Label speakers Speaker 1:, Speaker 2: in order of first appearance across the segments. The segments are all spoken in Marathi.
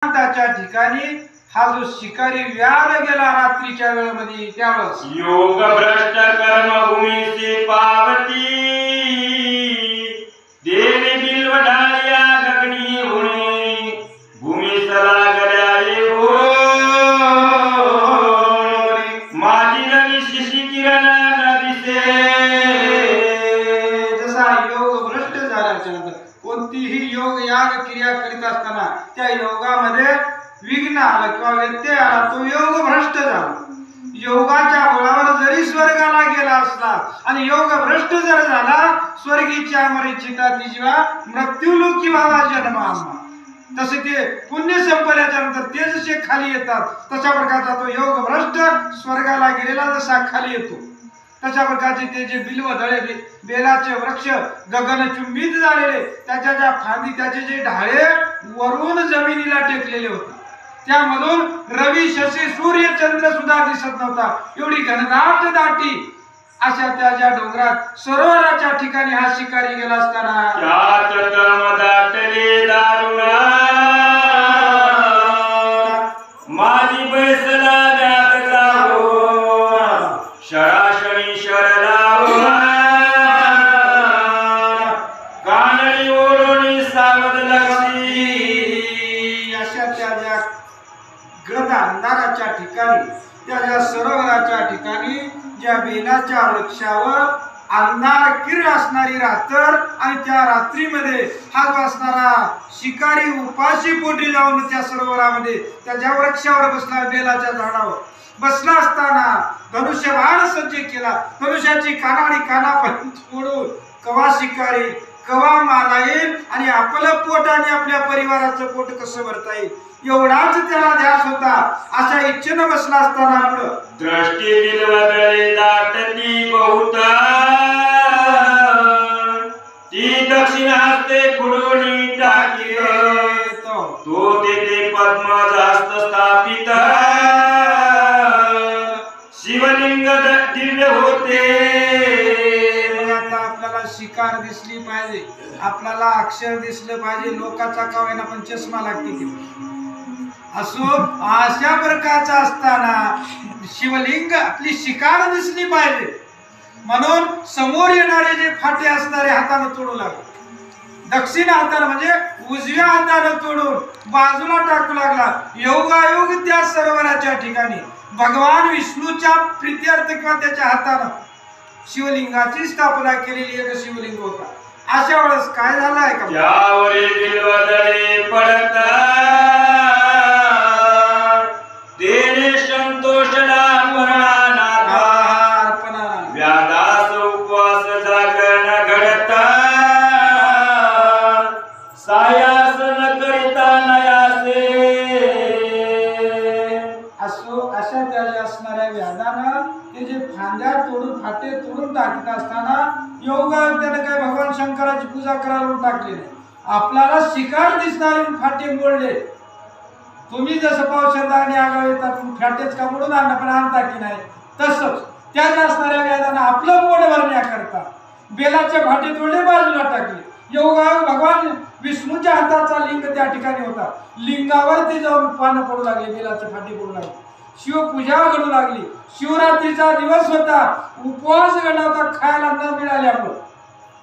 Speaker 1: एकांताच्या ठिकाणी हा जो शिकारी व्याल गेला रात्रीच्या वेळेमध्ये त्यावेळेस
Speaker 2: योग भ्रष्ट कर्मभूमीची पावती देवी बिल्व ढाळ्या गगनी होणे भूमी लागल्या येऊ माझी नवी शिशी किरण न दिसे.
Speaker 1: जसा योग भ्रष्ट झाल्याच्या नंतर कोणतीही योग याग क्रिया करीत असताना त्या योगामध्ये विघ्न आलं किंवा व्यत्यय आला तो योग भ्रष्ट झाला. योगाच्या बळावर जरी स्वर्गाला गेला असला आणि योग भ्रष्ट जर झाला स्वर्गीच्या मरिचिता तिजवा मृत्यूलोकी व्हावा जन्म आम्हा. तसे ते पुण्य संपल्याच्या नंतर ते जसे खाली येतात तशा प्रकारचा तो योग भ्रष्ट स्वर्गाला गेलेला जसा खाली येतो तशा प्रकारचे ते जे बिल्व दळे बेलाचे वृक्ष गगनचुंबित झालेले त्याच्या ज्या फांदी त्याचे जे ढाळे वरून जमिनीला टेकलेले होते त्यामधून रवी शशी सूर्य चंद्र सुद्धा दिसत नव्हता. एवढी घनदाट दाटी अशा त्या ज्या डोंगरात सरोवराच्या ठिकाणी हा शिकारी गेला असताना
Speaker 2: त्यात तम दाटले दारुणा माझी बैसला व्यात जाओ शराशरी शरलाओ कानडी ओढोनी सावध लक्षी.
Speaker 1: अशा त्या ज्या गड अंधाराच्या ठिकाणी त्या ज्या सरोवराच्या ठिकाणी ज्या बेलाच्या वृक्षावर अंधार किरण असणारी रात्र आणि त्या रात्रीमध्ये हा जो असणारा शिकारी उपाशी पोटी जाऊन त्या सरोवरामध्ये त्या ज्या वृक्षावर बसला बेलाच्या झाडावर बसला असताना धनुष्यबाण सज्ज केला. धनुष्याची काना आणि कानापर्यंत फोडून कवा शिकारी कवा मारला येईल आणि आपलं पोट आणि आपल्या परिवाराचं पोट कसं भरता येईल एवढाच त्याला ध्यास होता. अशा इच्छेनं बसला असताना पुढं
Speaker 2: दृष्टी बिलवदळे दाटती बहुता ती दक्षिण हस्ते खुडोनी टाकी तो तेथे पद्म जास्त स्थापित शिवलिंग दिव्य होते.
Speaker 1: मग आता आपल्याला शिकार दिसली पाहिजे आपल्याला अक्षर दिसलं पाहिजे लोकाचा का होईना पण चष्मा लागते की असो अशा प्रकारचा असताना शिवलिंग आपली शिकार दिसली पाहिजे म्हणून समोर येणारे जे फाटे असणारे हाताने तोडू लागले. दक्षिण हाताने म्हणजे उजव्या हाताने तोडून बाजूला टाकू लागला. योगायोग त्या सरोवराच्या ठिकाणी भगवान विष्णूच्या प्रित्यर्थ किंवा त्याच्या हाताने शिवलिंगाची स्थापना केलेली एक शिवलिंग होता. अशा वेळेस काय झालं आहे का
Speaker 2: त्यावरी बिलवदळे पडता तेने संतोषला परमानाथा व्यादास उपवास जागरण घडता सायास न करिता नयासे.
Speaker 1: असो अशा त्या ज्या असणाऱ्या व्याधानं ते जे फांद्या तोडून फाटे तोडून टाकत असताना योगायोग त्याने काय भगवान शंकराची पूजा करायला टाकली नाही. आपल्याला शिकार दिसणारे फाटे मोडले. तुम्ही जसं पावसाळ्यात आणि आगाव येतात फाटेच का मोडून आणणं पण आणता की नाही तसंच त्या ज्या असणाऱ्या व्याधानं आपलं पोट भरण्याकरता बेलाचे फाटे तोडले बाजूला टाकले. योगायोग भगवान विष्णूच्या हाताचा लिंग त्या ठिकाणी होता. लिंगावरती जाऊन पानं पडू लागले बेलाचे फाटे पडू लागले. शिवपूजा घडू लागली. शिवरात्रीचा दिवस होता. उपवास घडला होता खायला न मिळाल्यामुळे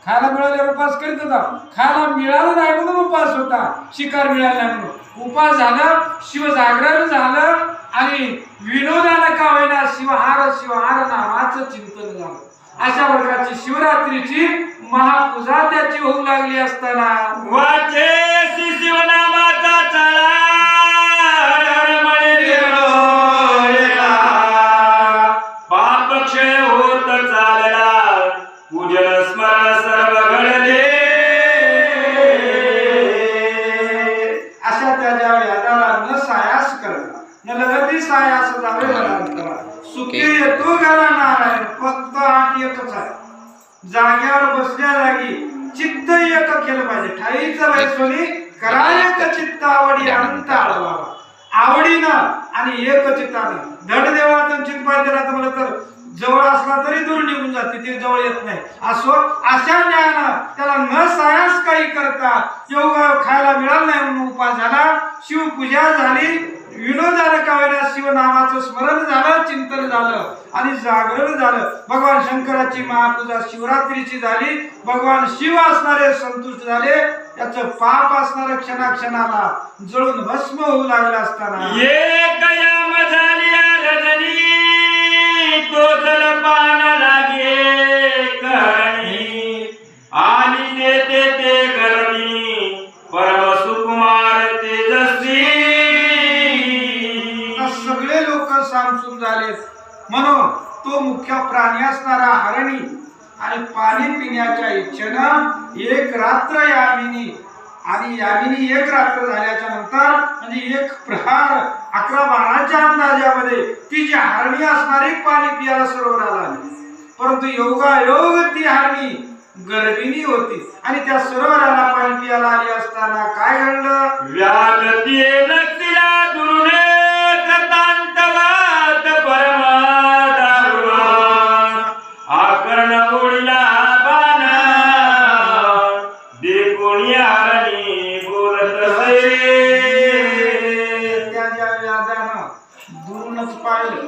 Speaker 1: खायला मिळाल्यावर उपास करीत होता. खायला मिळालं नाही म्हणून उपास होता. शिकार मिळाला नाही म्हणून उपास झाला. शिव जागरण झालं आणि विनोदाला का होईना शिवहार नावाचं चिंतन झालं. अशा प्रकारची शिवरात्रीची महापूजा त्याची होऊ लागली असताना
Speaker 2: वाचे शिवनामाचा चळा पाप क्षय होत चालला पूजन स्मरण सर्व घडले.
Speaker 1: अशा त्या ज्या व्याधाला न सायास करता न लगती सायास जावे करा सुखी येतो घरा नारायण फक्त आठ एकच आहे. जाग्यावर बसल्या जागी चित्त एक केलं पाहिजे. ठाईचं वैसोनी करायक चित्त आवडी अनंत आळवावा. आवडीनं आणि एक चित्तानं धड देवाचं चित्त पाहिजे ना तर मला तर जवळ असला तरी दूर निघून जाते, ते जवळ येत नाही. असो अशा न्यायानं त्याला न सायास काही करता योगायोग खायला मिळालं नाही म्हणून उपास झाला, शिवपूजा झाली, विनोदानं का होईना शिवनामाचं स्मरण झालं, चिंतन झालं आणि जागरण झालं. भगवान शंकराची महापूजा शिवरात्रीची झाली, भगवान शिव असणारे संतुष्ट झाले, त्याचं पाप असणारं क्षणाक्षणाला जळून भस्म होऊ लागलं असताना
Speaker 2: एक याम झाली रजनी, तो जलपान लागे करणी, आणि ते गर्भिणी परम सुकुमार तेजस्वी.
Speaker 1: सगळे लोक सामसूम झाले. म्हणून तो मुख्य प्राणी असणारा हरणी आणि पाणी पिण्याच्या इच्छेनं एक रात्र यामिनी, आणि यामिनी एक रात्र झाल्याच्या नंतर म्हणजे एक प्रहार 11-12च्या अंदाजामध्ये ती जी हरणी असणारी पाणी पियाला सरोवराला आली. परंतु योगायोग ती हरणी गर्भिणी होती आणि त्या सरोवराला पाणी पियाला आली असताना काय घडलं?
Speaker 2: व्यागती लक्षिला दुरुने कृतांतवात परम दारुण, आकर्ण ओढीला बाण, देखोनी हरणी बोलत असे.
Speaker 1: त्या ज्या व्याधानं दुरूनच पाहिलं,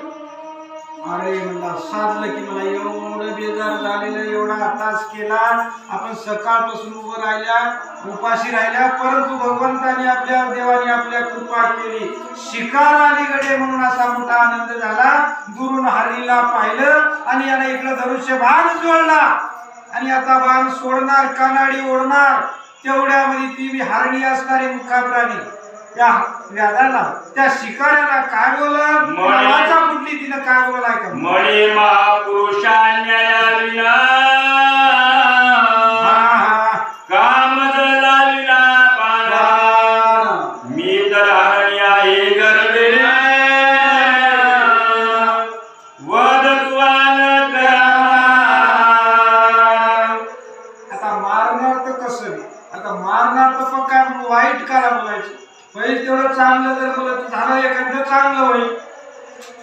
Speaker 1: अरे म्हणला साधलं की मला एवढं बेजार झालेलं, एवढा तास केला आपण, सकाळपासून उभं राहिल्या, उपाशी राहिल्या, परंतु भगवंताने आपल्या देवाने आपल्या कृपा केली, शिकार आली गडे म्हणून असा मोठा आनंद झाला. दुरून हरणीला पाहिलं आणि याला इकडं धनुष्य बाण जोडला आणि आता बाण सोडणार, कानाडी ओढणार, तेवढ्यामध्ये ती हरणी असणारी मुखा प्राणी त्या व्याधाला, त्या शिकाऱ्याला काय बोलत, नावाचा कुठली तिनं काय बोलाय का?
Speaker 2: मणी महापुरुषान्यायाविना काम जलाविना बाणा, मी तर हरणी आहे गर्भिणी, वदत्वान करा.
Speaker 1: आता मारणार तर कसं, आता मारणार तर पण काय वाईट करा बोलायचं, पहिले तेवढं चांगलं जर बोलत झालं एखादं चांगलं होईल,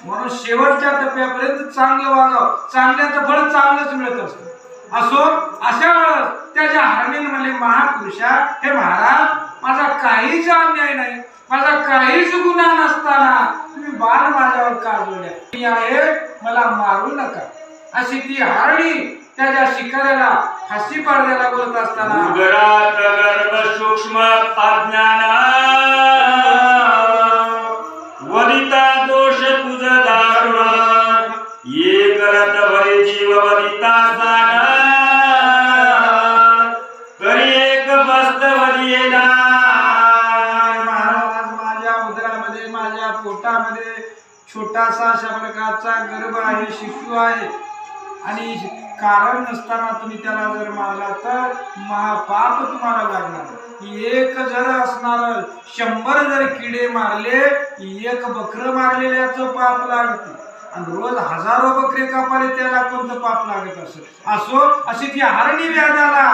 Speaker 1: म्हणून शेवटच्या टप्प्यापर्यंत चांगलं वागावं, चांगल्याचं फळ चांगलंच मिळत असतं. असो अशा वेळेस त्याच्या हरणीने म्हणले, महापुरुषा हे महाराज, माझा काहीच अन्याय नाही, माझा काहीच गुन्हा नसताना तुम्ही बाण माझ्यावर का जोडल्या, मी आहे, मला मारू नका. अशी ती हरणी त्याच्या शिकाऱ्याला फाशी पाडण्याला बोलत असताना
Speaker 2: उदरात गर्भ सूक्ष्म अज्ञान, वदिता दोष तुझ दारुण, ये करत भरे जीव वदिता साना, तरी एक बस्त वदियेला.
Speaker 1: महाराज, माझ्या उदरामध्ये, माझ्या पोटामध्ये छोटासा अशा प्रकारचा गर्भ आहे, शिशु आहे, आणि कारण नसताना तुम्ही त्याला जर मारला तर महापाप तुम्हाला लागणार. एक जर असणार 100 जर किडे मारले, एक बकर मारलेल्याचं पाप लागते, आणि रोज हजारो बकरे कापाले त्याला कोणतं पाप लागत असेल. असो अशी ती हरणी व्याधाला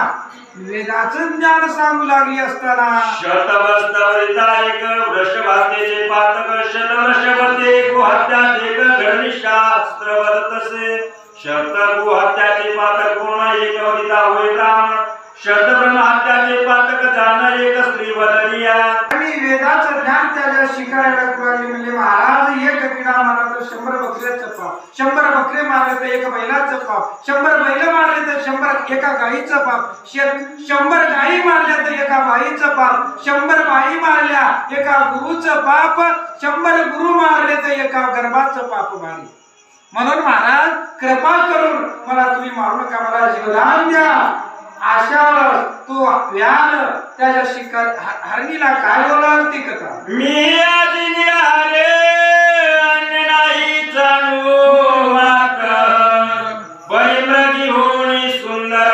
Speaker 1: वेदाचं ज्ञान सांगू लागली असताना
Speaker 2: शतवस्तवरिता एक वृषभातेचे पातक, शतवृषभते गोहत्यात एक घडनिशास्त्र वदतसे, शतगोहत्याचे पातक पूर्ण एक वदिता होय ब्राह्मण, शतब्रह्महत्याचे पातक जाण एक स्त्री वदनिया.
Speaker 1: आणि वेदाचं ज्ञान त्याच्या शिकाऱ्याला कळले. म्हणजे महाराज, एक किडा मारला तर 100 बकऱ्याचं पाप, 100 बकरे मारले तर एक बैलाचं पाप, 100 बैल मारले तर 100 एका गाईचं पाप, 100 गाई मारल्या तर एका बाईचं पाप, 100 बाई मारल्या एका गुरुचं पाप, 100 गुरु मारले तर एका गर्भाचं पाप भारी. म्हणून महाराज, कृपा करून मला तुम्ही मारू नका, मला जीवदान द्या. अशा तो व्याध त्याच्या शिकार हरणीला काय बोलाल ती कथा.
Speaker 2: मी आदिनी हरे अन्य नाही जाणू मात्र, परिमृगी होणी सुंदर,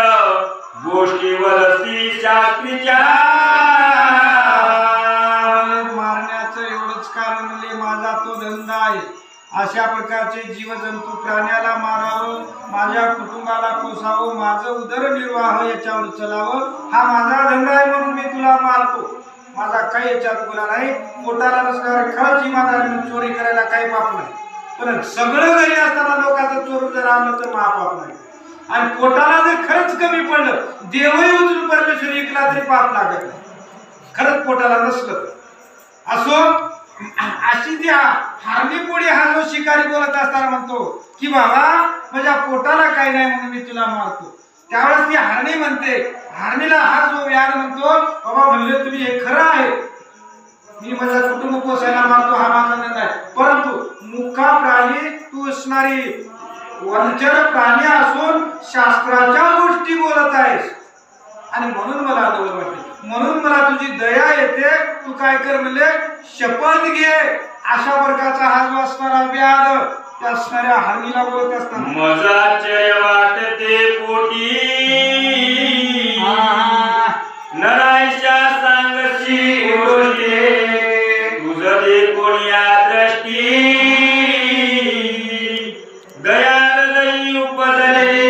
Speaker 2: गोष्टी वदसी शास्त्रीच्या.
Speaker 1: मारण्याचं एवढंच कारण म्हणजे माझा तो धंदा आहे. अशा प्रकारचे जीवजंतू प्राण्याला मारावं, माझ्या कुटुंबाला पोसावं, माझं उदरनिर्वाह याच्यावर चलावं, हा माझा धंदा आहे, म्हणून मी तुला मारतो. माझा काही याच्यात गुन्हा नाही. पोटाला नसणारा खरंच इमानदारीने चोरी करायला काही पाप नाही. पण सगळं घरी असताना लोकांचं चोरून जर आणलं तर महापाप नाही. आणि पोटाला जर खरंच कमी पडलं, देवही उचलून परमेश्वर ऐकला तरी पाप लागत नाही, खरंच पोटाला नसलं. असो, अशी जी हार्नीपोळी हा जो शिकारी बोलत असताना म्हणतो की बाबा माझ्या पोटाला काही नाही म्हणून मी तुला मारतो, त्यावेळेस ती हारणी म्हणते, हारणीला हा जो व्याध म्हणतो बाबा म्हणजे तुम्ही हे खरं आहे, मी माझा कुटुंब पोसायला मारतो हा माझा निर्णय आहे, परंतु मुका प्राणी तू असणारी वंचर प्राणी असून शास्त्राच्या गोष्टी बोलत आहेस आणि म्हणून मला अडवड वाटते, म्हणून मला तुझी दया येते, तू काय कर म्हणले शपथ घे. अशा प्रकारचा हा जो असणारा व्याध त्या असणाऱ्या हारणीला बोलत असताना
Speaker 2: मजा आश्चर्य वाटते पोटी नरायशा सांगशी बोलते तुझं दे कोणिया दृष्टी दयाल दई उपजले.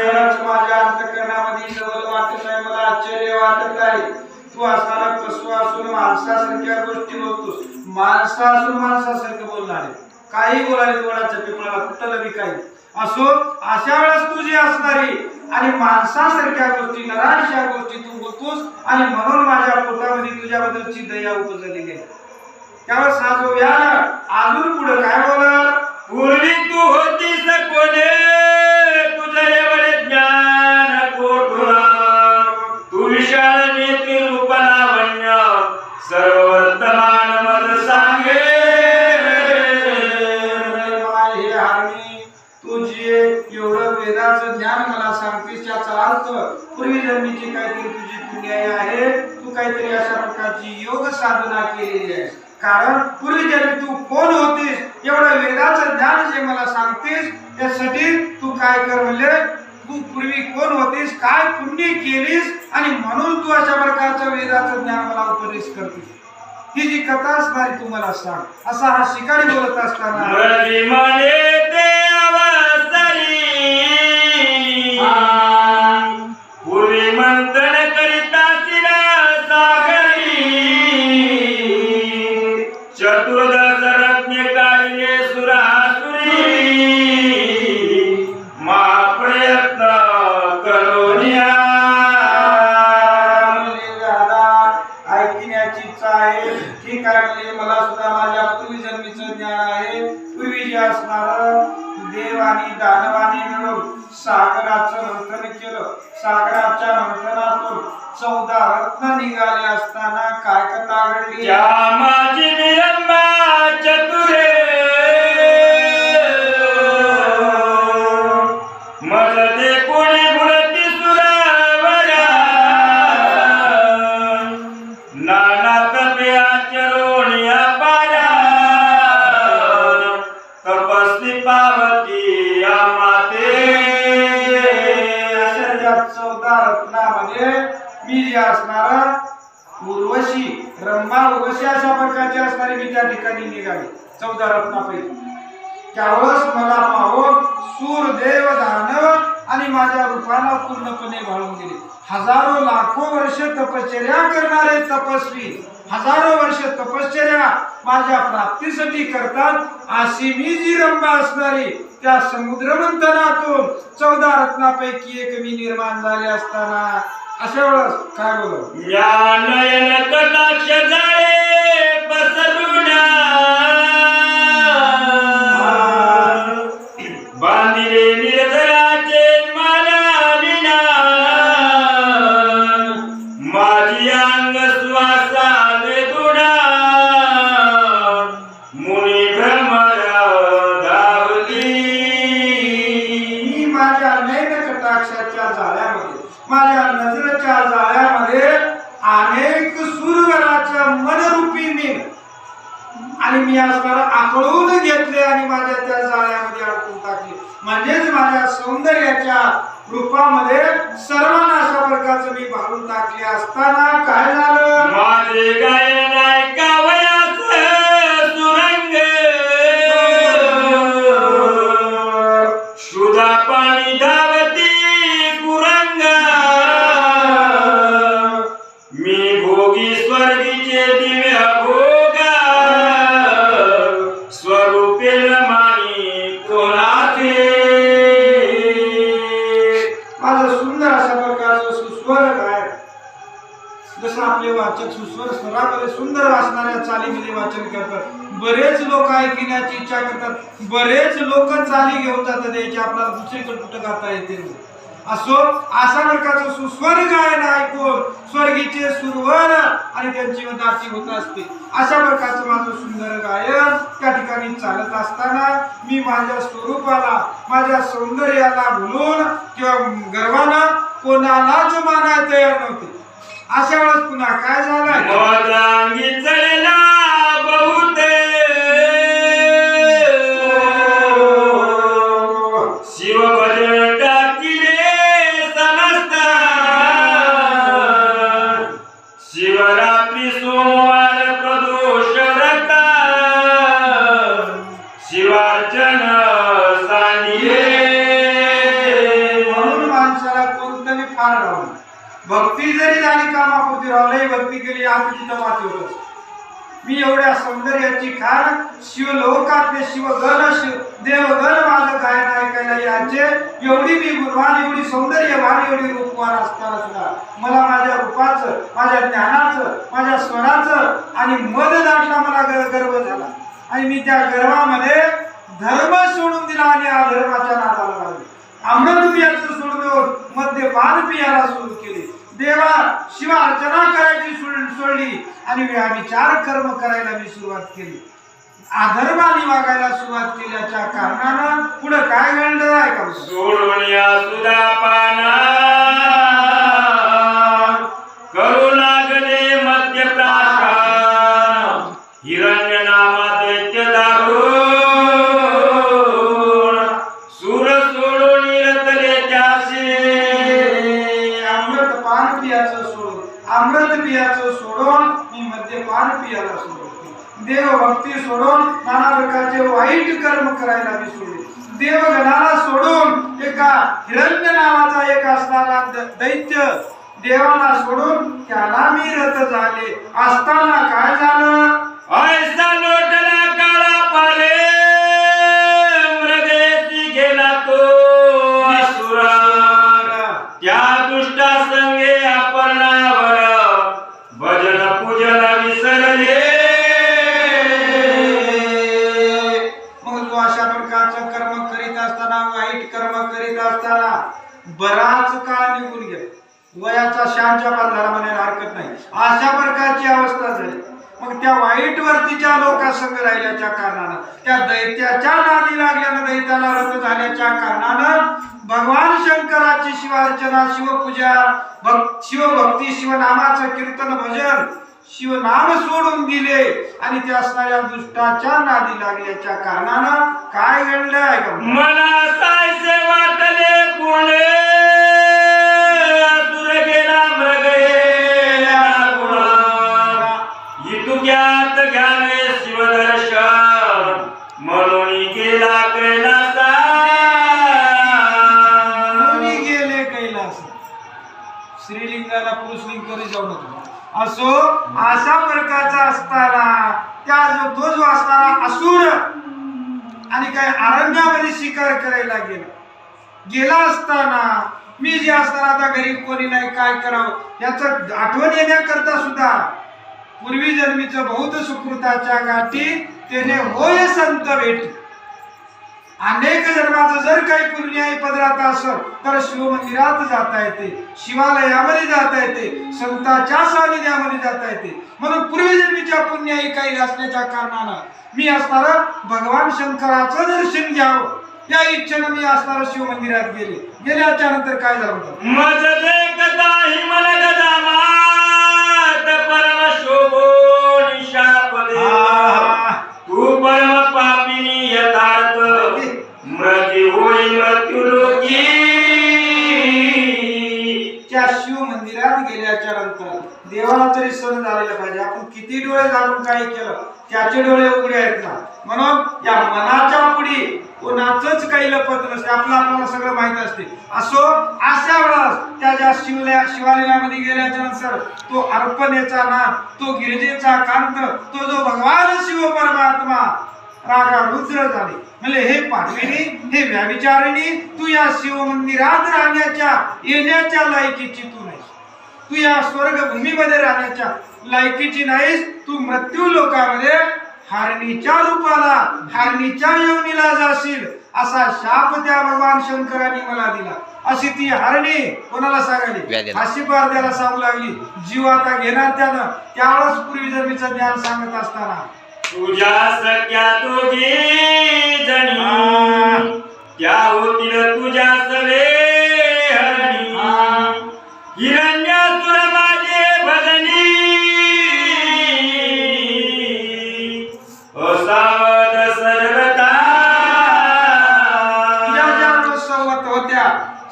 Speaker 1: खरंच माझ्या अंतःकरणामध्ये जवळ वाटत आहे, मला आश्चर्य वाटत आहे. तू असणारा पशु असून माणसासारख्या गोष्टी बोलतोस, माणसा असून माणसासारखं बोलणार आहे, काही बोलायला तोडाच्या पिपळाला कुठलं बी काही असो. अशा वेळेस तू जी असणारी आणि माणसासारख्या गोष्टी नराशा गोष्टी तू बोलतोस आणि म्हणून माझ्या पोटामध्ये तुझ्याबद्दलची दया उपजलेली आहे. त्यावेळेस हा जो व्याध अजून पुढे काय बोलल,
Speaker 2: पूर्वी तू होतीस कोणे तुझे एवढे ज्ञान कोठुरा तू विशाळ नेती रूप लावण्य सर्व वर्तमान मज सांगे.
Speaker 1: हे हारणी तू जे एवढं वेदाचं ज्ञान मला सांगतेस याचा अर्थ पूर्वी जन्मीची काहीतरी तुझी पुण्य आहे, तू काहीतरी अशा प्रकारची योग साधना केलेली आहे, कारण पूर्वी जन्मी तू कोण होतीस एवढं वेदाचं ज्ञान जे मला सांगतेस त्यासाठी तू काय कर म्हणले, तू पूर्वी कोण होतीस, काय पुण्य केलीस आणि म्हणून तू अशा प्रकारचं वेदाचं ज्ञान मला उपदेश करतेस. ही जी कथा असणारी तू मला सांग. असा हा शिकारी बोलत असताना
Speaker 2: पूर्वी मंथन करिता सागरी चतुर्दश रत्ने काढले सुरासुरी महाप्रयत्न करोनिया.
Speaker 1: ऐकण्याची इच्छा आहे, ठीक आहे म्हणजे मला सुद्धा माझ्या पूर्वी जन्मीचं ज्ञान आहे. पूर्वी जे असणार देव आणि दानवानी मिळून सागराचं मंथन केलं, सागराच्या मंथनातून 14 रत्न निघाले असताना काय कथा घडली,
Speaker 2: माझी विरंबा चतुरे मज दे कोणी बुडती सुरावरा नाना तपे आचरोनिया पारा तपस्वी पावती आमाते.
Speaker 1: अशा त्या 14 रत्नामध्ये मी जे असणार उर्वशी ब्रह्मा उर्वशी अशा प्रकारची असणारी मी त्या ठिकाणी निघाली 14 रत्नापैकी. त्यावेळेस मला पाहून सूर देव दानव आणि माझ्या रूपाला पूर्णपणे भाळून गेले. हजारो लाखो वर्ष तपश्चर्या करणारे तपस्वी हजारो वर्ष तपश्चर्या माझ्या प्राप्तीसाठी करतात, अशी मी जी रंभा असणारी त्या समुद्र मंथनातून 14 रत्नापैकी एक मी निर्माण झाले असताना अशा वेळेस काय बोलू,
Speaker 2: या नयन कटाक्ष जाळे पसरुण्या बांधिले निर्जराचे मला विना माझी अंग श्वासा वेदुडा मुनी भ्रमर धावली.
Speaker 1: मी माझ्या नयन कटाक्षाच्या जाळ्यामध्ये माझ्या नजरेच्या जाळ्यामध्ये अनेक सुरवराच्या मनरूपी मी आणि मी असणारा आकळून घेतले आणि माझ्या त्या जाळ्यामध्ये अडकून टाकले. म्हणजेच माझ्या सौंदर्याच्या रूपामध्ये सर्वांना अशा प्रकारचं मी भाळून टाकले असताना काय झालं,
Speaker 2: माझे गायन ऐकावयास सुरंग शुद्धा पाणी धावती कुरंगा मी भोगी स्वर्गीचे दिव्य भोगा स्वरूपे
Speaker 1: चांगले सुंदर असणाऱ्या चालीमध्ये वाचन करतात. बरेच लोक ऐकण्याची इच्छा करतात, बरेच लोक चाली घेऊन जातात याची आपल्याला दुसरीकडे कुठं गाता येते. असो अशा प्रकारचं सुस्वर गायन ऐकून स्वर्गीचे सुरवर आणि त्यांची दाटी होत असते. अशा प्रकारचं माझं सुंदर गायन त्या ठिकाणी चालत असताना मी माझ्या स्वरूपाला माझ्या सौंदर्याला भुलून किंवा गर्वानं कोणालाच मानायला तयार नव्हते. अशा वेळेस पुन्हा काय झालं,
Speaker 2: मदांगी चढला बहुते शिवभजन टाकिले समस्त शिवरात्री सोमवार प्रदोष व्रत शिवार्चन सांडिये.
Speaker 1: म्हणून माणसाला कोणतंही फार राहून भक्ती जरी झाली कामापुरती राहिली भक्ती केली आज तिथं माती होत. मी एवढ्या सौंदर्याची खान शिवलोकातले शिवगण देवगण माझं गायन ऐकायला यायचे. एवढी मी गुणवान एवढी सौंदर्यवान एवढी रूपवान असताना सुद्धा मला माझ्या रूपाचं माझ्या ज्ञानाचं माझ्या स्वराचं आणि मद दाटला मला गर्व झाला आणि मी त्या गर्वामध्ये धर्म सोडून दिला आणि अधर्माच्या नादाला लागले. अमृत पियाचं सोडून मद्यपान पियाला सुरू केले. देवा शिव अर्चना करायची सोडली आणि विचार कर्म करायला मी सुरुवात केली. अधर्माने वागायला सुरुवात केल्याच्या कारणानं पुढे काय घडलं आहे का,
Speaker 2: सोडून या सुधा पाना करू लागले मद्यप्राशन हिरण्य नामा दैत्य दारुण सूर सोडून रतले त्याशी.
Speaker 1: अमृतपान पियाचं सोडून अमृत पियाचं सोडून मी मद्यपान पियाला सोडून देवभक्ती सोडून नाना प्रकारचे वाईट कर्म करायला मी सोडले. देवगणाला सोडून एका हिरण्य नावाचा एक असणारा दैत्य देवाला सोडून त्याला मी रत झाले. असताना काय झालं,
Speaker 2: ऐसा लोटला काळा पाले मृगेशी गेला तो असुरा त्या दुष्टा संगे अपरणावर भजन पूजन विसरले.
Speaker 1: मग तो अशा प्रकारचं कर्म करीत असताना वाईट कर्म करीत असताना बराच काळ निघून गेला. वयाचा शांच्या पार म्हणायला हरकत नाही. अशा प्रकारची अवस्था झाली. मग त्या वाईट वर्तीच्या लोकांसंग राहिल्याच्या कारणानं त्या दैत्याच्या नादी लागल्यानं दैत्याला रत झाल्याच्या कारणानं भगवान शंकराची शिवार्चना शिवपूजा शिवभक्ती शिवनामाचं कीर्तन भजन शिवनाम सोडून दिले आणि त्या असणाऱ्या दुष्टाच्या नादी लागल्याच्या कारणानं काय घडलं आहे का,
Speaker 2: मला सायसे वाटले पुणे असुर गेला मृगेला गुणा इतुक्यात घ्यावे शिवदर्शन म्हणून गेला कैलासा.
Speaker 1: कोणी गेले कैलास, श्रीलिंगाला पुरुषलिंग कधी जाऊ नका. असो अशा प्रकारचा असताना त्या तो जो असणारा असुर आणि काय अरण्यामध्ये शिकार करायला गेला असताना मी जे असताना आता घरी कोणी नाही काय करावं याचं आठवण येण्याकरता सुद्धा पूर्वी जन्मीचं बहुत सुकृताच्या गाठी त्याने होय संत भेटी. अनेक जन्माचं जर काही पुण्य पदरात असेल तर शिवमंदिरात जाता येते, शिवालयामध्ये जाता येते, संतांच्या सानिध्यामध्ये जाता येते. म्हणून पूर्वी जन्मीच्या पुण्याई काही असल्याच्या कारणानं मी असणारा भगवान शंकराचं दर्शन घ्यावं या इच्छेनं मी असणारा शिवमंदिरात गेल्याच्या नंतर काय झालं होतं,
Speaker 2: मज देखता हिमल गदामात परम शोभो निशापदे तू परम पापिनी यथार्थ मृत्यू होई मृत्यू लोकी.
Speaker 1: त्या शिव मंदिरात गेल्याच्या नंतर देवाला तरी सण झालेला पाहिजे. आपण किती डोळे झाकून काही केलं त्याचे डोळे उघडे आहेत ना. म्हणून या मनाच्या पुढे कोणाचंच काही लपत नसते. आपल्याला सगळं माहित असते. असो अशा वेळेस त्या ज्या शिवालयामध्ये गेल्याच्या नंतर तो अर्पणेचा नाद, तो गिरिजेचा कांत, तो जो भगवान शिव परमात्मा रागा रुद्र झाले म्हणजे हे पाठविणी हे व्याविचारिणी तू या शिव मंदिरात राहण्याच्या येण्याच्या लायकीची तू नाही. तू या स्वर्गभूमीमध्ये राहण्याच्या लायकीची नाहीस, तू मृत्यू लोकामध्ये हरणीच्या रूपाला, हरणीच्या योनीला जाशील, असा शाप त्या भगवान शंकरांनी मला दिला. अशी ती हरणी कोणाला सांगायली? हाशीपारद्याला सांगू लागली. जीव आता घेणार त्यानं. त्यावेळेस पूर्वी जन्मीचं ज्ञान सांगत असताना
Speaker 2: तुझ्या सख्या दोघी जणी त्या होतील तुझ्या सवे हरणी. हिरण्यासुर माझे भजनी असावध सर्वता.
Speaker 1: तुझ्या ज्या सोबत होत्या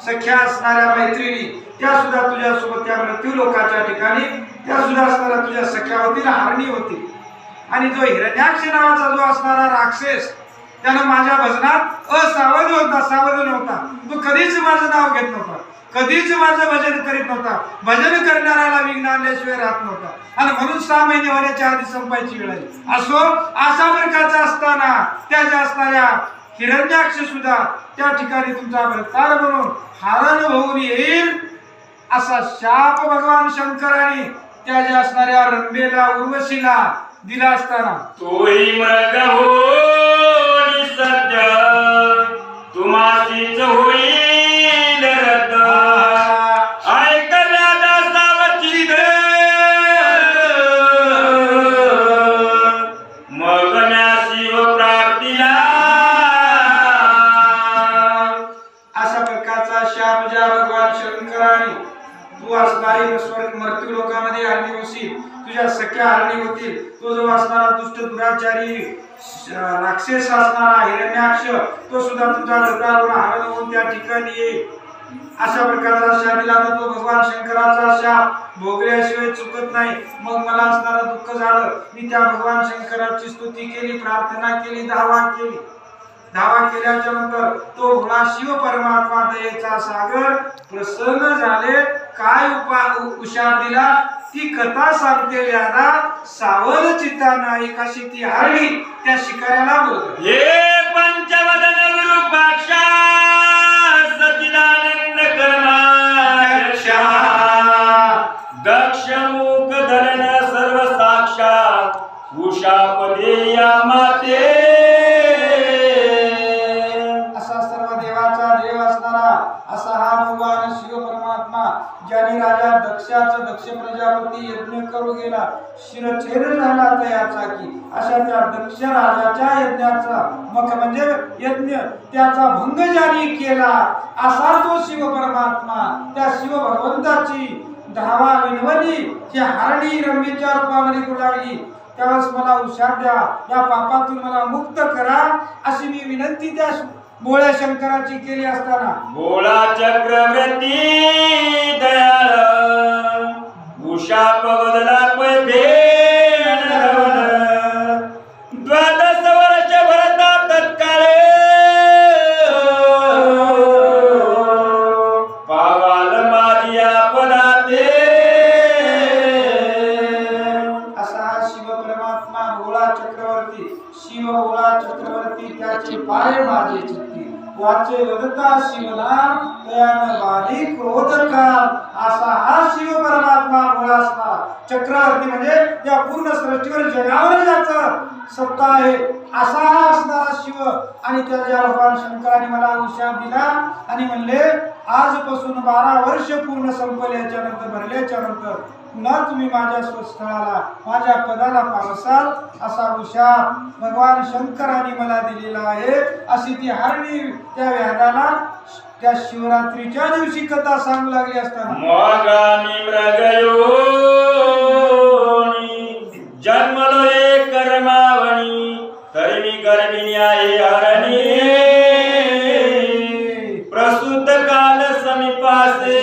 Speaker 1: सख्या असणाऱ्या मैत्रिणी त्या सुद्धा तुझ्यासोबत त्या मृत्यू लोकाच्या ठिकाणी त्या सुद्धा असणाऱ्या तुझ्या सख्या होतील, हरणी होती. आणि जो हिरण्याक्ष नावाचा जो असणारा राक्षस त्यानं माझ्या भजनात असावध होता, सावध नव्हता. तो कधीच माझं नाव घेत नव्हता, कधीच माझं भजन करीत नव्हता. भजन करणाऱ्याला विघ्न आणल्याशिवाय राहत नव्हता. आणि म्हणून 6 महिने होण्याच्या आधी संपायची वेळ आली. असो अशा प्रकारचा असताना त्या ज्या असणाऱ्या हिरण्याक्ष सुद्धा त्या ठिकाणी तुमचा भरतार म्हणून हरण होऊन येईल असा शाप भगवान शंकराने त्या ज्या असणाऱ्या रंभेला, उर्वशीला दिला असताना
Speaker 2: तोही मृग हो सत्य तुम्हासीच होईल रत. ऐकल्या दासावची मग म्या शिव प्राप्तीला.
Speaker 1: अशा प्रकारचा शाप ज्या भगवान शंकराने तू असणारी स्वर्ग मृत्यू लोकामध्ये हरणी होशील, तुझ्या सख्या हरणी होतील. तो जो असणारा दुष्ट दुराचारी राक्षस असणारा हिरण्याक्ष तो सुद्धा तुझ्या वृत्तावरून हरण होऊन त्या ठिकाणी येईल. अशा प्रकारचा शाप दिला तर तो भगवान शंकराचा शाप भोगल्याशिवाय चुकत नाही. मग मला असणारं दुःख झालं. मी त्या भगवान शंकराची स्तुती केली, प्रार्थना केली, धावा केली. धावा केल्याच्या नंतर तो भोळा शिव परमात्मा दयेचा सागर प्रसन्न झाले. काय उशाप दिला ती कथा सांगते याला. सावध चित्ता नाईक अशी ती हरणी त्या शिकाऱ्याला बोलते.
Speaker 2: हे पंचवदन विरूपाक्षा सचिदानंद कर्माध्यक्षा दक्ष मुख धरण सर्व साक्षात उशाप देया माते.
Speaker 1: असा सर्व देवाचा देव असणारा असा हा भगवान शिव परमात्मा ज्याने राजा दक्षाचा दक्ष प्रजापती यज्ञ करू गेला, शिरछेद झाला त्याचा की अशा त्या दक्ष राजाच्या यज्ञाचा मग म्हणजे यज्ञ त्याचा भंग ज्याने केला असा तो शिव परमात्मा त्या शिव भगवंताची धावा विनवली. ही हरणी रंभेच्या रूपामध्ये करू लागली. त्यावेळेस मला उशाप द्या, या पापातून मला मुक्त करा अशी मी विनंती त्या भोळ्या शंकराची केली असताना
Speaker 2: भोळा चक्रवर्ती दयाळ उशाप बदला पैठे द्वादश वर्ष भरता तत्काळे पावाल माझी आपदाते.
Speaker 1: असा शिव परमात्मा भोळा चक्रवर्ती शिव भोळा चक्रवर्ती त्याचे पाय माझे चित्ती वाचे वदता शिवनाम तयान बाली क्रोध काल. असा हा शिव परमात्मा भोळा असणारा चक्रवर्ती म्हणजे त्या पूर्ण सृष्टीवर जगावर ज्याचं सत्ता आहे असा हा असणारा शिव. आणि त्याच्या भगवान शंकराने मला उशाप दिला आणि म्हणले आजपासून 12 वर्ष पूर्ण संपल्याच्या नंतर भरल्याच्या नंतर पुन्हा तुम्ही माझ्या स्वस्थळाला माझ्या पदाला पावसाल असा उशाप भगवान शंकराने मला दिलेला आहे. अशी ती हरणी त्या व्याधाला त्या शिवरात्रीच्या दिवशी कथा सांगू लागली असताना
Speaker 2: मगामी मृगयोनी जन्मलो एक कर्मावणी तरी मी गर्भिणी आहे हरणी प्रसूत काल समीपासे.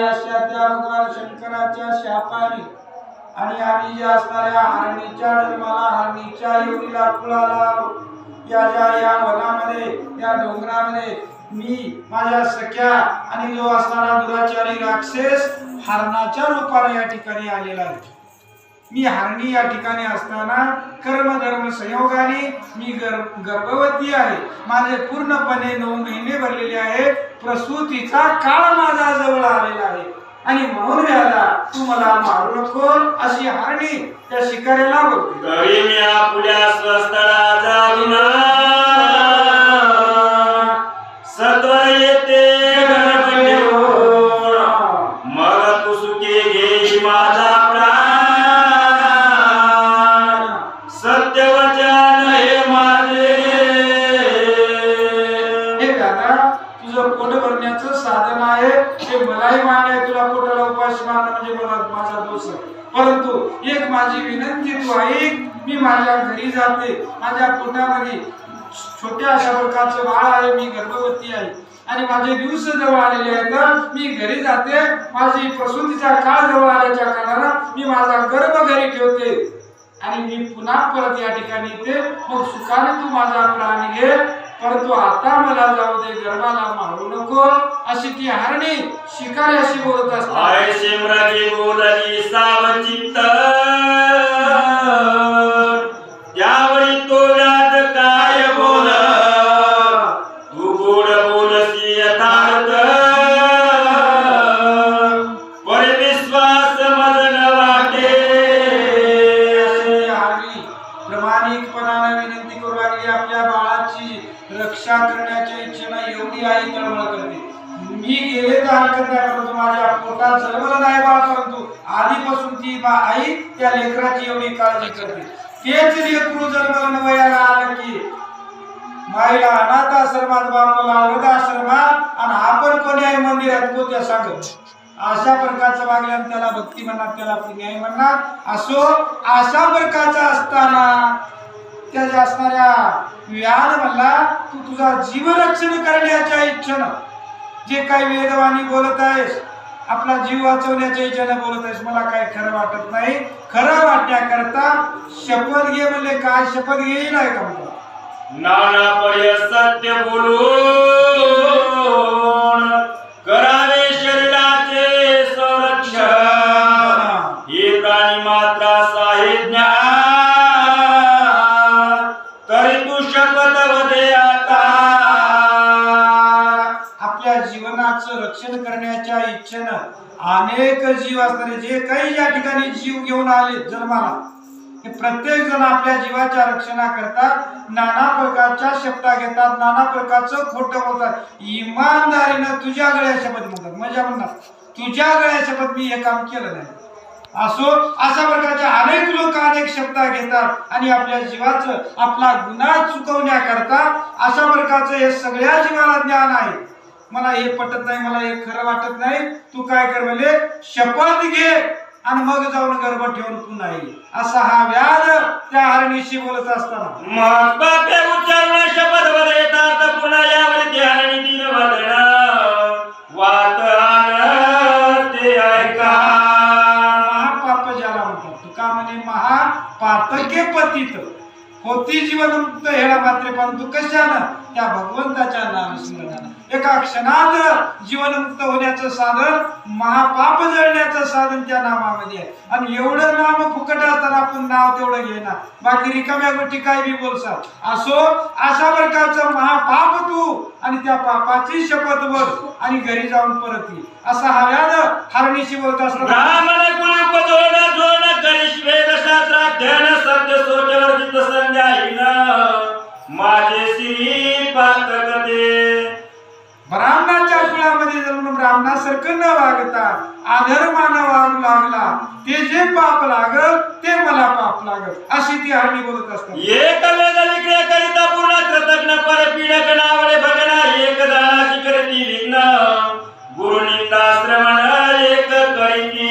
Speaker 1: अशा त्या भगवान शंकराच्या शापाने आणि आम्ही ज्या असणाऱ्या हरणीच्या जन्माला हरणीच्या योनीला कुळाला या वनामध्ये या डोंगरामध्ये मी माझ्या सख्या आणि जो असणारा दुराचारी राक्षस हरणाच्या रूपाने या ठिकाणी आलेला आहे. मी हरणी या ठिकाणी असताना कर्म धर्म संयोगाने मी गर्भवती आहे. माझे पूर्णपणे 9 महिने भरलेले आहे. प्रसूतीचा काळ माझा जवळ आलेला आहे. आणि म्हणून व्याधा तू मला मारू नको अशी हरणी त्या शिकाऱ्याला बोलते.
Speaker 2: तरी मी आपुल्या स्वस्थळा जाऊन सत्वर येते मग तू सुखी घे माझा प्राण सत्यवचन हे माझे.
Speaker 1: हे व्याधा तुझं पोट भरण्याचं साधन आहे ते मलाही मान्य आहे. तुला पोटाला उपाशी मारणं म्हणजे मला माझा दोष आहे. परंतु एक माझी विनंती तू ऐक. मी माझ्या घरी जाते. माझ्या पोटामध्ये छोट्या अशा प्रकारचं बाळ आहे. मी गर्भवती आहे आणि माझे दिवस जवळ आलेले आहेत. मी घरी जाते. माझी प्रसूतीचा काळ जवळ आल्याच्या कारणानं मी माझा गर्भ घरी ठेवते आणि मी पुन्हा परत या ठिकाणी येते. मग सुखाने तू माझा प्राण घे. परंतु आता मला जाऊ दे, गर्भाला मारू नको अशी ती हरणी शिकाऱ्याशी बोलत असते.
Speaker 2: आय शिमराजी बोलली सावचित्त त्यावेळी तो व्याध काय बोल तू गोड बोलसी यथार्थ परविश्वास मज न वाटे.
Speaker 1: हरणी प्रामाणिकपणाने विनंती करू लागली. आपल्या बाळाची रक्षा करण्याच्या इच्छेनं एवढी आई तळमळ करते. मी गेले तर हरकत नाही, परंतु माझ्या पोटात जन्मलं नाही बाळ, परंतु आधीपासून ती आई त्या लेकराची एवढी काळजी करते. तेच लेकरू जन्मलं वयाला आलं की माईला अनाथ आश्रमात, बापाला वृद्धाश्रमात आणि आपण कोणी आहे मंदिरात कोणत्या सांगत. अशा प्रकारचं वागल्यानं त्याला भक्ती म्हणणार, त्याला पुण्य म्हणणार. असो अशा प्रकारचा असताना त्याच्या असणाऱ्या व्याध म्हणला तू तुझा जीवरक्षण करण्याच्या इच्छेनं जे काही वेदवाणी बोलत आहेस, आपला जीव वाचवण्याच्या इच्छेनं बोलत आहेस, मला काय खरं वाटत नाही. खरं वाटण्याकरता शपथ घे. म्हणले काय शपथ घेईल आहे का म्हणतो.
Speaker 2: नाना पर्य सत्य बोलून करावे शरीराचे संरक्षण हे प्राणी मात्रा साहित्य तरी तू शपथ वदे आता.
Speaker 1: आपल्या जीवनाचं रक्षण करण्याच्या इच्छेनं अनेक जीव असणारे जे काही या ठिकाणी जीव घेऊन आले जन्माला, हे प्रत्येक जण आपल्या जीवाच्या रक्षणाकरता नाना प्रकारच्या शपथा घेतात, नाना प्रकारचं खोटं बोलतात. इमानदारीनं तुझ्या गळ्या शपथ म्हणतात. मजा म्हणतात तुझ्या गळ्या शपथ मी हे काम केलं नाही. असो अशा प्रकारचे अनेक लोक अनेक शब्द घेतात आणि आपल्या जीवाचं आपला गुन्हा चुकवण्याकरता अशा प्रकारचं हे सगळ्या जीवाला ज्ञान आहे. मला हे पटत नाही, मला हे खरं वाटत नाही, तू काय कर म्हणले शपथ घे आणि मग जाऊन गर्भ ठेवून पुन्हा ये. असा हा व्याध त्या हरणीशी बोलत असताना
Speaker 2: मग बापे उच्चारण शपथ वदे येतात पुन्हा यावरती हरणी दिन वदन वात आन ते ऐका.
Speaker 1: महापाप ज्याला म्हणतात, तुका म्हणे महापातके पतित होती जीवनमुक्त हेला मात्र, परंतु कशानं त्या भगवंताच्या नामस्मरणानं. एका क्षणात जीवनमुक्त होण्याचं साधन, महापाप जळण्याचं साधन त्या नामामध्ये आहे. आणि एवढं नाम फुकट असताना आपण नाव तेवढं घेणार, बाकी रिकाम्या गोष्टी काय बी बोलसाल. असो अशा प्रकारचं महापाप तू आणि त्या पापाची शपथ बोल आणि घरी जाऊन परत ये. असा हा व्याध हरणीशी बोलत असताना
Speaker 2: ब्राह्मण कुल जोड जोड करिश वेद शास्त्राध्ययन सत्य सोचवर्जित संध्याहीन माझे श्री पातकते.
Speaker 1: ब्राह्मणाच्या कुळामध्ये जन्म ब्राह्मणासारखं न वागता अधर्मानं वागू लागला, ते जे पाप लागल ते मला पाप लागल अशी ती हरणी बोलत असतात.
Speaker 2: एक वेद विक्रिया करिता पूर्ण कृतज्ञ परपीडक नावडे भजना एक दानाची करती विघ्न गुरु निंदा श्रवण एक करीती.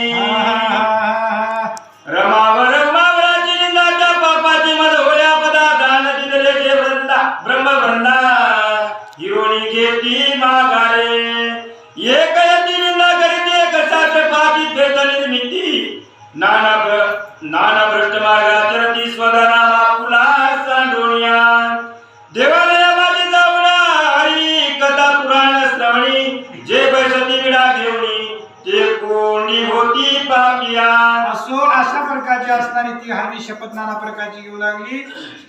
Speaker 2: रमावर रमावराची निंदा त्या पापाची मद होल्या पदा दान दिले जे ब्रह्मवृंदा हिरोणी घेती मागारे. एक यती निंदा करीती एक सात्र पाती भेदनी नीती नाना भ्रष्ट मार्गाचरती स्वधनामा फुला सांडोनिया. देवालयामध्ये जाऊन हरी कथा पुराण श्रवणी जे बैसती विडा घेऊनी ते कोणी होती पापिया.
Speaker 1: असो अशा प्रकारची असणारी ती हरणी शपथ नाना प्रकारची घेऊ लागली.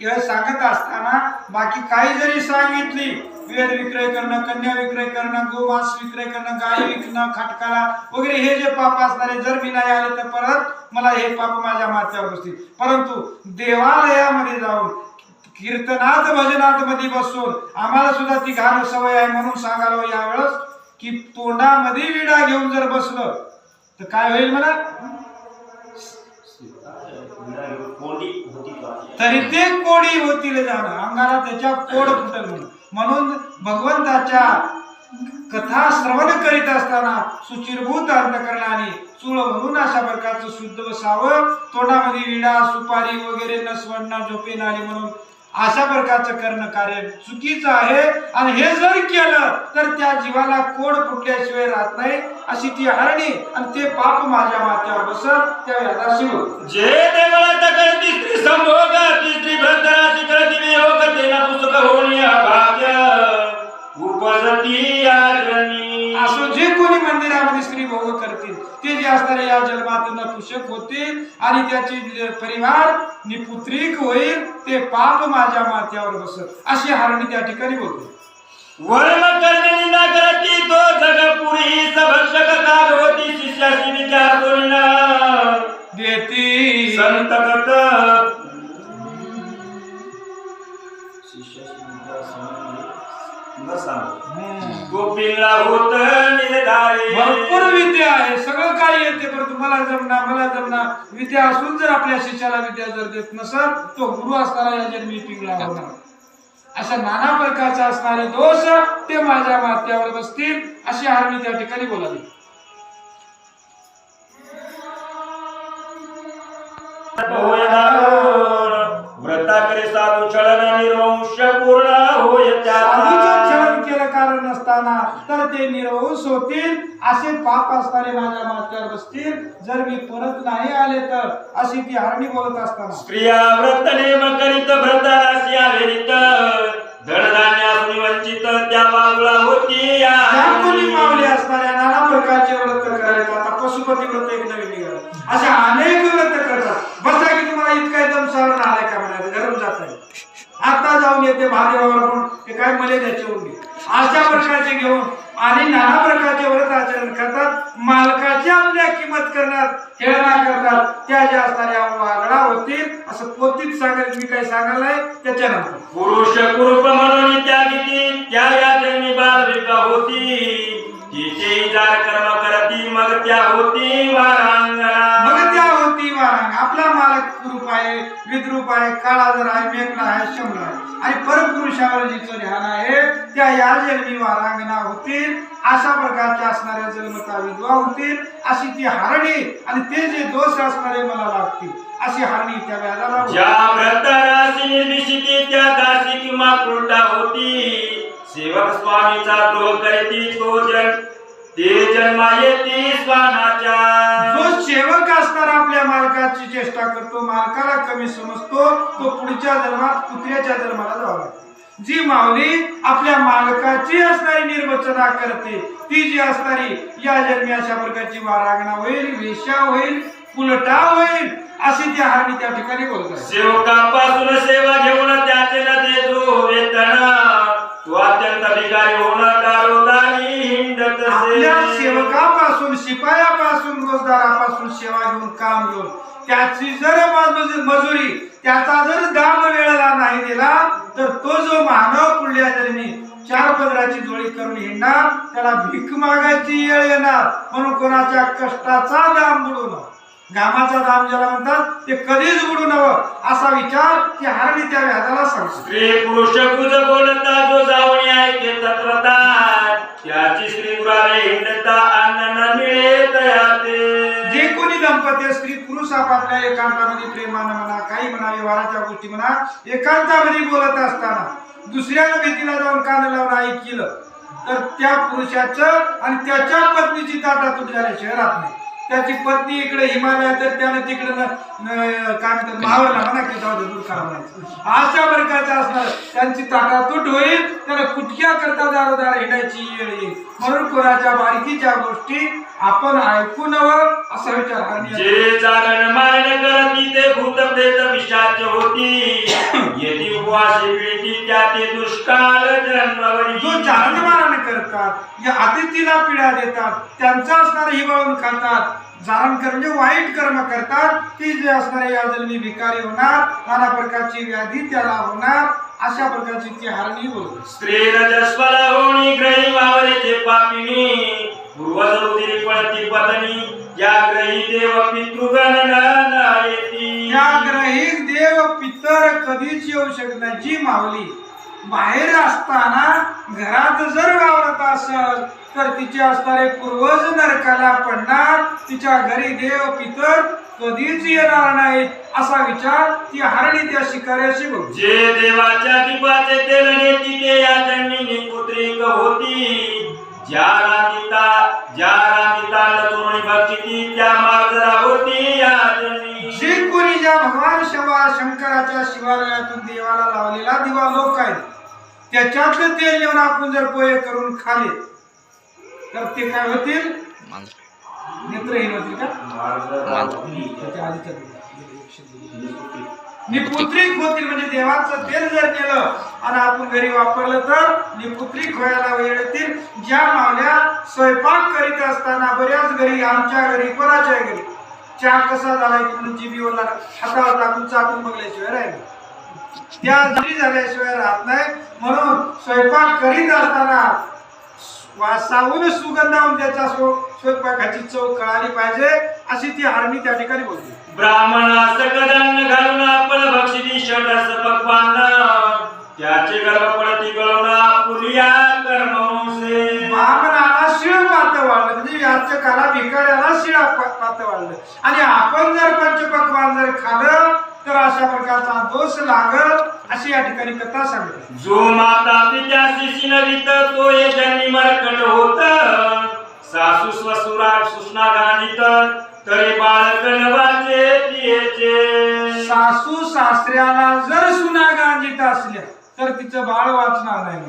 Speaker 1: हे सांगत असताना बाकी काही जरी सांगितली, वेद विक्रय करणं, कन्या विक्रय करणं, गोमांस विक्रय करणं, गाय विकणं, खटकाला वगैरे हे जे पाप असणारे जर मी नाही आले तर परत मला हे पाप माझ्या माथ्यावर बसतील. परंतु देवालयामध्ये जाऊन कीर्तनात भजनात मध्ये बसून आम्हाला सुद्धा ती घाण सवय आहे म्हणून सांगालो यावेळेस की तोंडामध्ये विडा घेऊन जर बसलं तर काय होईल म्हणा, तरी ते कोडी होतील जाणं, अंगाला त्याच्या कोड फुटल म्हणून भगवंताच्या कथा श्रवण करीत असताना सुचिरभूत अंतकरणाने चूळ म्हणून अशा प्रकारचं शुद्ध बसावं. तोंडामध्ये विडा सुपारी वगैरे न स्वर्ण झोपेन आली म्हणून अशा प्रकारचं करणं कार्य चुकीचं आहे. आणि हे जर केलं तर त्या जीवाला कोड फुटल्याशिवाय राहत नाही. अशी ती हरणी आणि ते पाप माझ्या माथ्यावर बसत त्या वेळेला शिव
Speaker 2: जे देवळात करती स्त्री संभोग ती स्त्री भद्राशी करती वियोग तेना पुस्तक होणी भाग्य उपजती आजनी.
Speaker 1: असो जे कोणी मंदिरामध्ये स्त्री भोग करतील ते जे असणारे या जन्मात नपुसक होतील आणि त्याचे परिवार निपुत्रिक होईल, ते पाप माझ्या माथ्यावर बसत अशी हरणी त्या ठिकाणी बोलते.
Speaker 2: वर्म करणे निंदा करती तो जगपुरी सभक्षक काल होती शिष्याशी विचार करून
Speaker 1: देती
Speaker 2: संत कथ तो पिल्ला होत निर्धारी.
Speaker 1: भरपूर विद्या आहे, सगळं काही येते, परंतु मला जमना विद्या असून जर आपल्या शिष्याला विद्या जर देत नसल तो गुरु असताना या जन्मी पिंगला होणार. अशा नाना प्रकारचे असणारे दोष ते माझ्या माथ्यावर बसतील अशी हरणी त्या ठिकाणी बोलाली.
Speaker 2: व्रताकडे साधू छळन निर्वंश पूर्ण होय
Speaker 1: साधूचं छळन केलं कारण नसताना तर ते निर्वंश होतील, असे पाप असणारे माझ्या माथ्यावर बसतील जर मी परत नाही आले तर, अशी ती हरणी बोलत असताना.
Speaker 2: स्त्रिया व्रत नेम करीत भ्रतासी आवेरित धनधान्यासून वंचित त्या बाजूला होती.
Speaker 1: कोणी मावली असणाऱ्या नाना प्रकारचे व्रत करायचे. आता पशुपती व्रत एक नवीन निघालं, अशा अनेक व्रत करतात. बसा की तुम्हाला इतका दम सारण आलाय का म्हणायचं, गरम जात आहे आता जाऊन येते महादेवावर पण ते काय मले त्याचे उरली अशा प्रकारचे घेऊन आणि नाना प्रकारचे व्रत आचरण करतात. मालकाची आपल्या किंमत करणार खेळणा करतात, त्या ज्या असणाऱ्या वागडा होतील असं पोतीत सांगेल. मी काही सांगायला नाही त्याच्यानंतर
Speaker 2: पुरुष कुरूप म्हणून त्यागी त्या या जन्मी बालविका होती. तिचे जार कर्म करती मग त्या होती वारांगणा.
Speaker 1: मग त्या होती वारांग. आपला मालक कुरूप आहे, विद्रूप आहे, काळा जर आहे, मेघना आहे, शंभर आहे आणि परपुरुषावर जिचं ध्यान आहे त्या या जन्मी वारांगणा होतील. अशा प्रकारच्या असणाऱ्या जन्मता विधवा होतील अशी ती हरणी आणि ते जे दोष असणारे मला लागतील अशी हरणी त्या वेळेला.
Speaker 2: ज्या व्रतराशी निर्मिषिती त्या दासी किंवा उलटा होती. सेवक स्वामीचा द्रोह करती तो जन ते जन्मा येती स्वानाच्या.
Speaker 1: जो सेवक असणारा आपल्या मालकाची चेष्टा करतो, मालकाला कमी समजतो, तो पुढच्या जन्मात कुत्र्याच्या जन्माला जावा लागतो. जी माऊली आपल्या मालकाची असणारी निर्वचना करते ती जी असणारी या जन्मी अशा प्रकारची वारांगणा होईल, वेश्या होईल, उलटा होईल अशी ती हरणी त्या ठिकाणी बोलत आहे.
Speaker 2: सेवकापासून सेवा घेऊन त्याचे न देतो वेतन तो अत्यंत भिकारी होऊन दारोदारी हिंडत असे.
Speaker 1: आपल्या सेवकापासून शिपायापासून रोजदारापासून सेवा घेऊन काम घेऊन त्याची जर मजुरी त्याचा जर दाम वेळेला नाही दिला तर तो जो मानव पुढल्या जन्मी 4 पदराची जोडी करून हिंडणार, त्याला भीक मागायची वेळ येणार. म्हणून कोणाच्या कष्टाचा दाम बुडू नये, घामाचा दाम ज्याला म्हणतात ते कधीच बुडू नवं असा विचार ती हरणी त्या व्याधाला सांगते.
Speaker 2: स्त्री पुरुष कुज बोलता जो जाऊन ऐके तत्वता त्याची स्त्री गुरावे हिंडता अन्न न मिळे तयाते.
Speaker 1: जे कोणी दंपती स्त्री पुरुष आपापल्या एकांतामध्ये प्रेमानं म्हणा, काही म्हणा, व्यवहाराच्या गोष्टी म्हणा, एकांतामध्ये बोलत असताना दुसऱ्या व्यक्तीला जाऊन कान लावून ऐकलं तर त्या पुरुषाचं आणि त्याच्या पत्नीची ताटातूट झाल्याशिवाय राहत नाही. त्याची पत्नी इकडे हिमालयात तर त्याने तिकडे काय म्हणतात मावरला म्हणा की जाऊ दे दूर करा म्हणायचं. अशा प्रकारचं असणार त्यांची ताटातूट होईल. त्याला कुटक्या करता दारोदार हिंडायची वेळ येईल. म्हणून कोणाच्या बारकीच्या गोष्टी आपण ऐकू नवं असा विचार हरणी.
Speaker 2: जे जारण मारण करती ते भूत प्रेत पिशाच होती, येती उपवासी पीडिती त्या ते दुष्काळ जन्मवरी.
Speaker 1: जो जारणमारण करतात या अतिथीला पीडा देतात त्यांचा असणारे हिवाळून खातात. जारण कर म्हणजे वाईट कर्म करतात ती जे असणारे या जन्मी भिकारी होणार. नाना प्रकारची व्याधी त्याला होणार. अशा प्रकारची ती हरणी बोलते.
Speaker 2: स्त्री रजस्वला होणी ग्रही वावरेचे पापिनी, पूर्वज रुधिरी पळती पत्नी या ग्रही देव पितृगण येती.
Speaker 1: या ग्रहिक देव पितर कधीच येऊ शकत नाही. जी माऊली बाहेर असताना घरात जर वावरत असेल तर तिचे असणारे पूर्वज नरकाला पडणार. तिच्या घरी देव पितर कधीच येणार नाहीत असा विचार ती हरणी त्या शिकाऱ्याशी बोलते.
Speaker 2: जे देवाच्या दीपाचे तेल नेती ते या जन्मी पुत्रिक होती, ज्या रांदिता लचोणी भक्ती त्या मार्जरा होती या जन्मी.
Speaker 1: जे कोणी ज्या भगवान शंकराच्या शिवालयातून देवाला लावलेला दिवा लोक आहे त्याच्यातलं तेल नेऊन आपण जर पोहे करून खाले तर ते काय होतील? नेत्रहीन होतील का? त्याच्या आधीच्या निपुत्रिक होतील. म्हणजे देवाचं तेल जर केलं आणि आपण घरी वापरलं तर निपुत्रिक व्हायला वेळ येतील. ज्या मावल्या स्वयंपाक करीत असताना बऱ्याच घरी आमच्या घरी कोणाच्या घरी चहा कसा झालाय की म्हणून जीबीवर हातावर टाकून चाटून बघल्याशिवाय राहिलं त्या जरी झाल्याशिवाय राहत नाही. म्हणून स्वयंपाक करीत असताना वासावून सुगंधावून त्याच्या स्वयंपाकाची चव कळाली पाहिजे अशी ती हरणी त्या ठिकाणी बोलते.
Speaker 2: ब्राह्मणास कदान घालून आपण भक्षिती षडरस पक्वान, त्याचे गर्भ पडती गळवणा पुरिया कर्मवंशे.
Speaker 1: ब्राह्मणाला शिळ पातळ वाढलं म्हणजे याचकाला भिकाऱ्याला शिळा पातळ वाढलं आणि आपण जर पंचपक्वान जर खाल्लं तर अशा प्रकारचा दोष लागल अशी या ठिकाणी कथा सांगते.
Speaker 2: जो माता पित्याशी शिनवित तो हे जन्मी मरकट होत, सासू स्वसुरा सुष्णा गाणित तरी बाळक नवाचे तियेचे.
Speaker 1: सासू सासऱ्याला जर सुना गांजीत असल्या तर तिचं बाळ वाचणार नाही.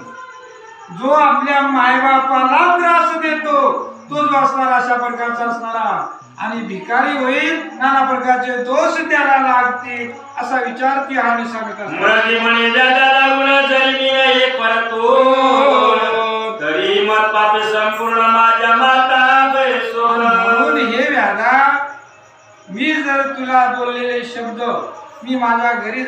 Speaker 1: जो आपल्या मायबापाला त्रास देतो तो जो असणार अशा प्रकारचा असणारा आणि भिकारी होईल. नाना प्रकारचे दोष त्याला लागतील असा विचार ती हरणी सांगत असते.
Speaker 2: मरली म्हणे दादा लागून जन्मी नाही परतो, तरी मत पापे संपूर्ण माझ्या माता
Speaker 1: म्हणून हे व्याधा मी जर तुला बोललेले शब्द मी माझ्या घरी